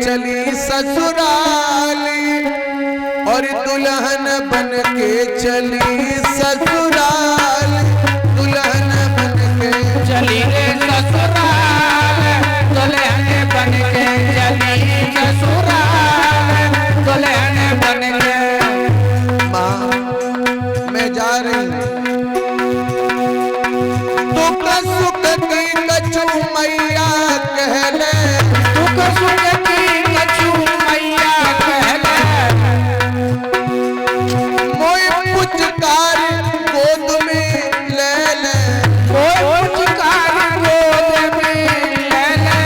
चली ससुराली और दुल्हन बन के चली ससुराल, दुल्हन बन के चली रे ससुराल, दुल्हन बन के चली ससुराल, दुल्हन बन के। माँ मैं जा रही दुख सुख की कछु मैया कहले, दुख सुख की कछु मैया कहले, मोय पुचकार गोद में ले ले, मोय पुचकार गोद में ले ले,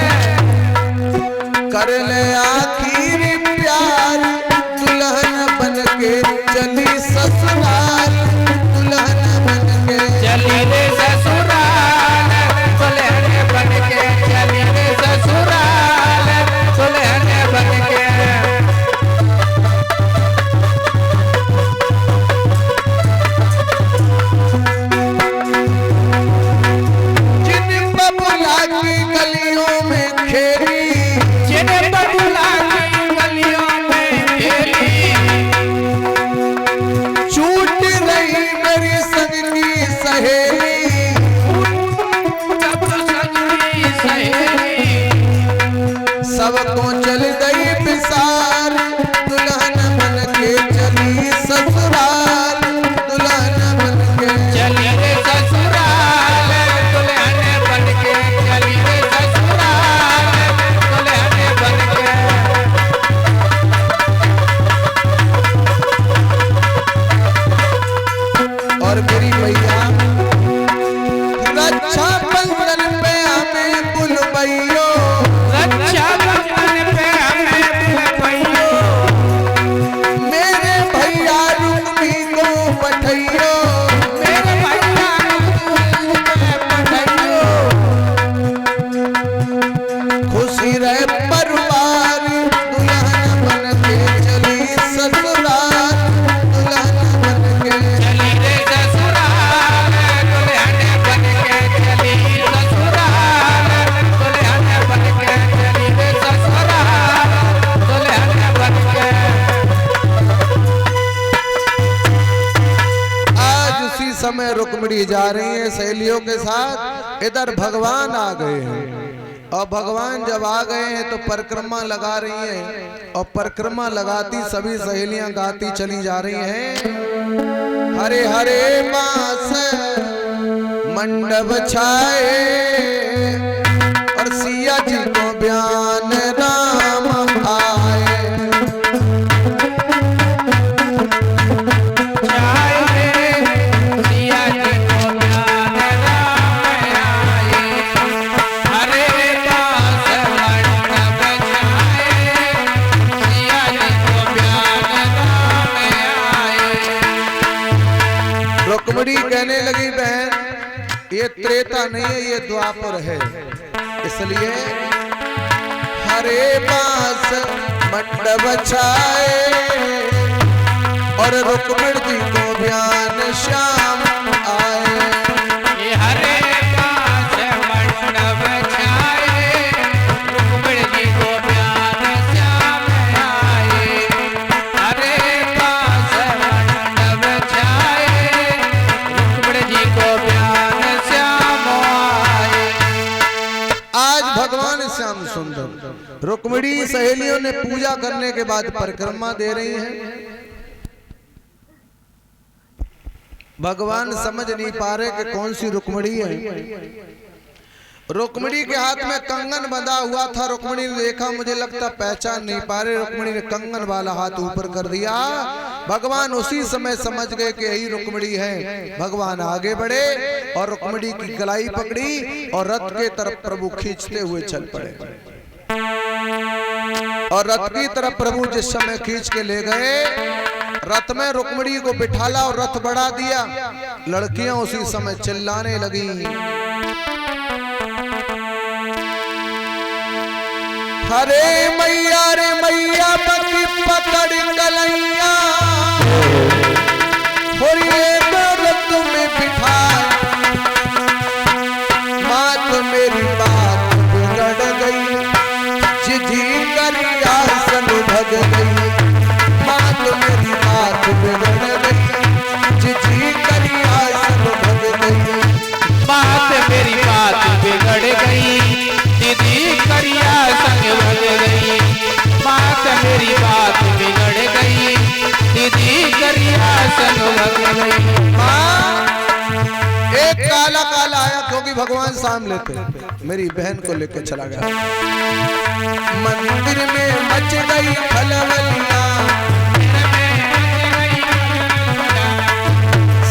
कर ले आखिर प्यार, दुल्हन बन के चली ससुराल, दुल्हन बन के चली रे ससुराल, दुल्हन बन के चली रे ससुराल, दुल्हन बन के। जिन बबुला की गलियों में खेली, जिन बबुला की गलियों में खेली, छूट रही मेरी संग की सहेली, सब सजनी सहेली, सबको चल गई बिसार, दुल्हन बन के चली ससुराल, दुल्हन बन के चली रे ससुराल, दुल्हन बन के चली रे ससुराल, दुल्हन बन के। और मेरी भैया रक्षा बंधन पे हमें बुलबैयो, रक्षा बंधन पे हमें बुलबैयो, मेरे भैया रुक्मी को पठैयो, मेरे भैया रुक्मी को पठैयो, खुशी रहे परिवार, दुल्हन बन के चली ससुराल, दुल्हन बन के चली रे ससुराल, दुल्हन बन के चली ससुराल, दुल्हन बन के चली रे ससुराल, दुल्हन बन के। आज उसी समय रुक्मिणी जा रही है सहेलियों के साथ, इधर भगवान आ गए हैं और भगवान जब आ गए हैं तो परिक्रमा लगा रही हैं और परिक्रमा लगाती सभी सहेलियां गाती चली जा रही हैं। हरे हरे बांस मंडप छाए और सिया जी को बयान राम आए, जाए रे सिया जी को ज्ञान राम आए, हरे दास मंडप छाए, सिया जी को ज्ञान राम आए। रुक्मिणी कहने लगी बहन ये त्रेता नहीं है ये द्वापर है, इसलिए हरे बांस मंडप छाए और रुक्मिणी जी को बयान श्याम आए, ये हरे बांस मंडप छाए, रुक्मिणी जी को ज्ञान श्याम आए, हरे बांस मंडप छाए, रुक्मिणी जी को ज्ञान श्याम आए। आज भगवान श्याम सुंदर रुक्मिणी सहेलियों ने पूजा करने के बाद परिक्रमा दे रही हैं। भगवान समझ नहीं पा रहे कि कौन सी रुक्मिणी है। रुक्मिणी के हाथ में कंगन बंधा हुआ था, रुक्मिणी ने देखा मुझे लगता पहचान नहीं पा रहे, रुक्मिणी ने कंगन वाला हाथ ऊपर कर दिया। भगवान उसी समय समझ गए कि यही रुक्मिणी है। भगवान आगे बढ़े और रुक्मिणी की कलाई पकड़ी और रथ के तरफ प्रभु खींचते हुए चल पड़े और रथ की तरफ प्रभु जिस समय खींच के ले गए, रथ में रुक्मिणी को बिठाला और रथ बढ़ा दिया। लड़कियां उसी समय चिल्लाने लगी, हरे मैया रे मैया पति पकड़ कलैया, और ये रथ में बिठा मात मेरी बात बिगड़ गई, जिजी करिया भग गई, बात मेरी बात बिगड़ गई, जी करिया सब भग गई। बात मेरी बात बिगड़ गई, दीदी करिया संग भग गई। बात मेरी बात बिगड़ गई, दीदी करिया संग भग गई। हाँ, एक काला काला आया क्योंकि भगवान सामने थे, मेरी बहन को लेकर चला गया। मंदिर में मच गई खलबलियां,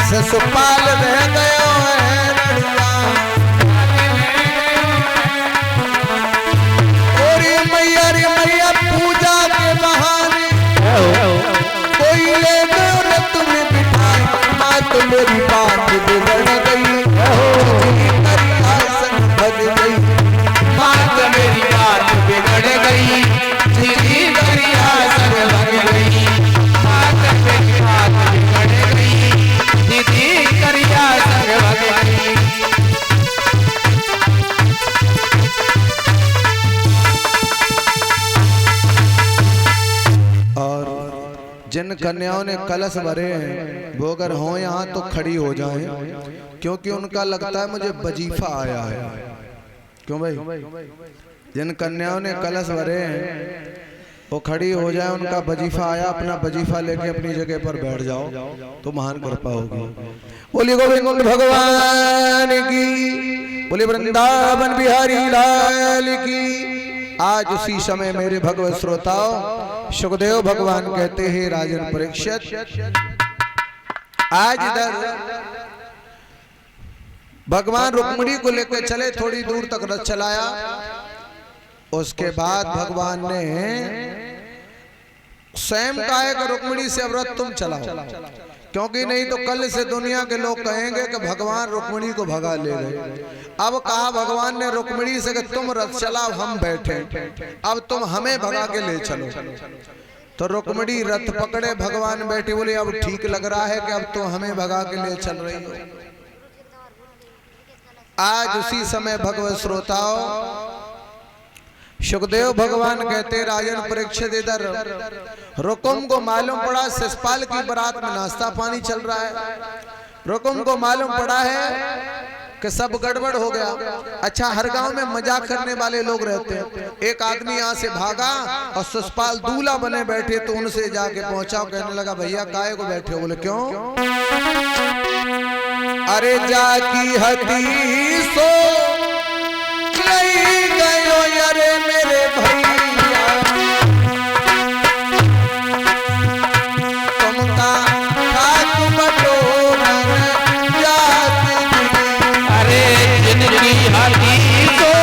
ससुपाल रह गयो है रड़िया। रे मैया पूजा के बहाने कोई ले गयो रत में बिठाई, बात मेरी बात बिगड़ गई, करिया संग भग गई। बात मेरी बात बिगड़ गई, दीदी करिया संग भग गई। बात मेरी बात बिगड़ गई, दीदी करिया संग भग गई। और जिन कन्याओं ने कलश भरे हैं वो अगर हो यहाँ तो खड़ी हो जाएं, क्योंकि उनका लगता है मुझे वजीफा आया है। क्यों भाई? जिन कन्याओं ने कलश भरे हैं वो खड़ी हो जाए, उनका वजीफा आया, अपना वजीफा लेके अपनी जगह पर बैठ जाओ तो महान कृपा होगी। बोलिए गोविंद भगवान की, बोलिए वृंदावन बिहारी लाल की। आज उसी समय मेरे भगवत श्रोताओं, सुखदेव भगवान कहते हैं राजन परीक्षित, आज इधर भगवान रुक्मिणी को लेकर चले, थोड़ी दूर तक रथ चलाया। उसके बाद भगवान ने स्वयं कहा है कि रुक्मिणी से अब रथ तुम चलाओ, क्योंकि नहीं तो कल से दुनिया के लोग कहेंगे कि भगवान रुक्मिणी को भगा ले गए। अब कहा भगवान ने रुक्मिणी से कि तुम रथ चलाओ, हम बैठे, अब तुम हमें भगा के ले चलो। तो रुक्मिणी रथ पकड़े, भगवान बैठे, बोले अब ठीक लग रहा है कि अब तुम हमें भगा के ले चल रही हो। आज उसी समय भगवत श्रोताओं, सुखदेव भगवान कहते राजन परीक्षित, इधर रुकुम को मालूम पड़ा शिषपाल की बारात में नाश्ता पानी चल रहा है। रुकुम को मालूम पड़ा है कि सब गड़बड़ हो गया। अच्छा, हर गांव में मजाक करने वाले लोग रहते हैं। एक आदमी यहाँ से भागा और शिषपाल दूल्हा बने बैठे, तो उनसे जाके पहुंचा, कहने लगा भैया काहे को बैठे हो? बोले क्यों? अरे जाकी हती सो गयो अरे मेरे भैया, तुमका खाक बटोरा जात दी। अरे जिनकी हाथी को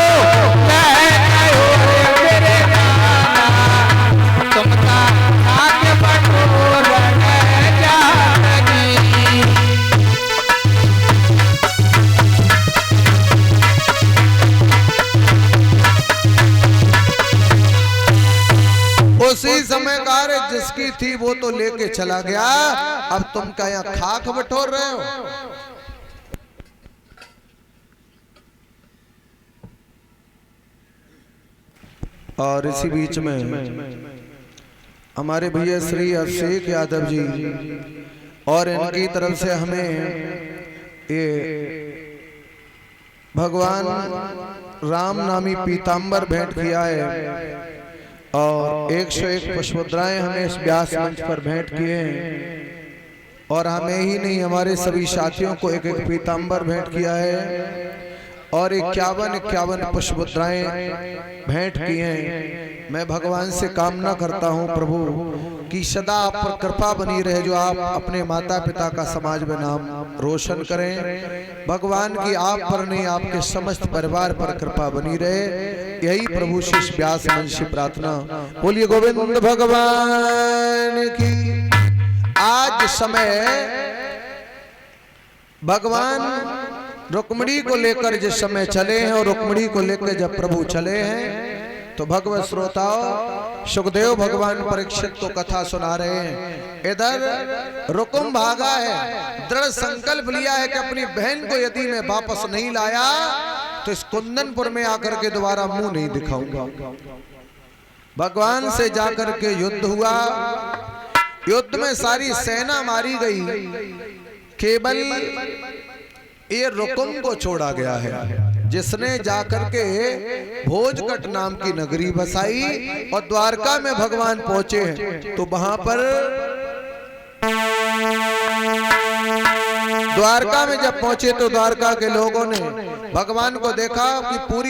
मैं गयो मेरे नाना, तुमका खाक बटोरा जात दी। उसी समय कार्य जिसकी थी वो तो लेके चला गया, अब तुम क्या यहाँ खाक बटोर रहे हो? और इसी बीच में हमारे भैया श्री अभिषेक यादव जी और इनकी तरफ से हमें ये भगवान राम नामी पीताम्बर भेंट किया है, और 101 पुष्पमुद्राएं हमें इस व्यास मंच पर भेंट किए हैं। और हमें ही नहीं, हमारे सभी साथियों को एक एक पीताम्बर भेंट किया है, और 51 पुष्पमुद्राएं भेंट किए हैं। मैं भगवान से कामना करता हूं प्रभु कि सदा आप पर कृपा बनी रहे, जो आप अपने माता पिता का समाज में नाम रोशन करें। भगवान की आप पर नहीं, आपके समस्त परिवार पर कृपा बनी रहे, यही प्रभु शिष्य व्यास मंच से प्रार्थना। बोलिए गोविंद भगवान की। आज समय भगवान रुक्मिणी को लेकर जिस समय चले हैं, और रुक्मिणी को लेकर जब प्रभु चले हैं, तो भगवत श्रोताओं सुखदेव भगवान परीक्षित को कथा सुना रहे हैं। इधर रुकुम भागा है, दृढ़ संकल्प लिया है कि अपनी बहन को यदि मैं वापस नहीं लाया तो इस कुंदनपुर में आकर के दोबारा मुंह नहीं दिखाऊंगा। भगवान से जाकर के युद्ध हुआ। युद्ध में सारी सेना मारी गई, केवल ये रुकुम को छोड़ा गया है, जिसने जाकर के भोजकट नाम की नगरी बसाई और द्वारका में भगवान पहुंचे हैं। तो वहां पर द्वारका में जब पहुंचे तो द्वारका के लोगों ने भगवान को देखा कि पूरी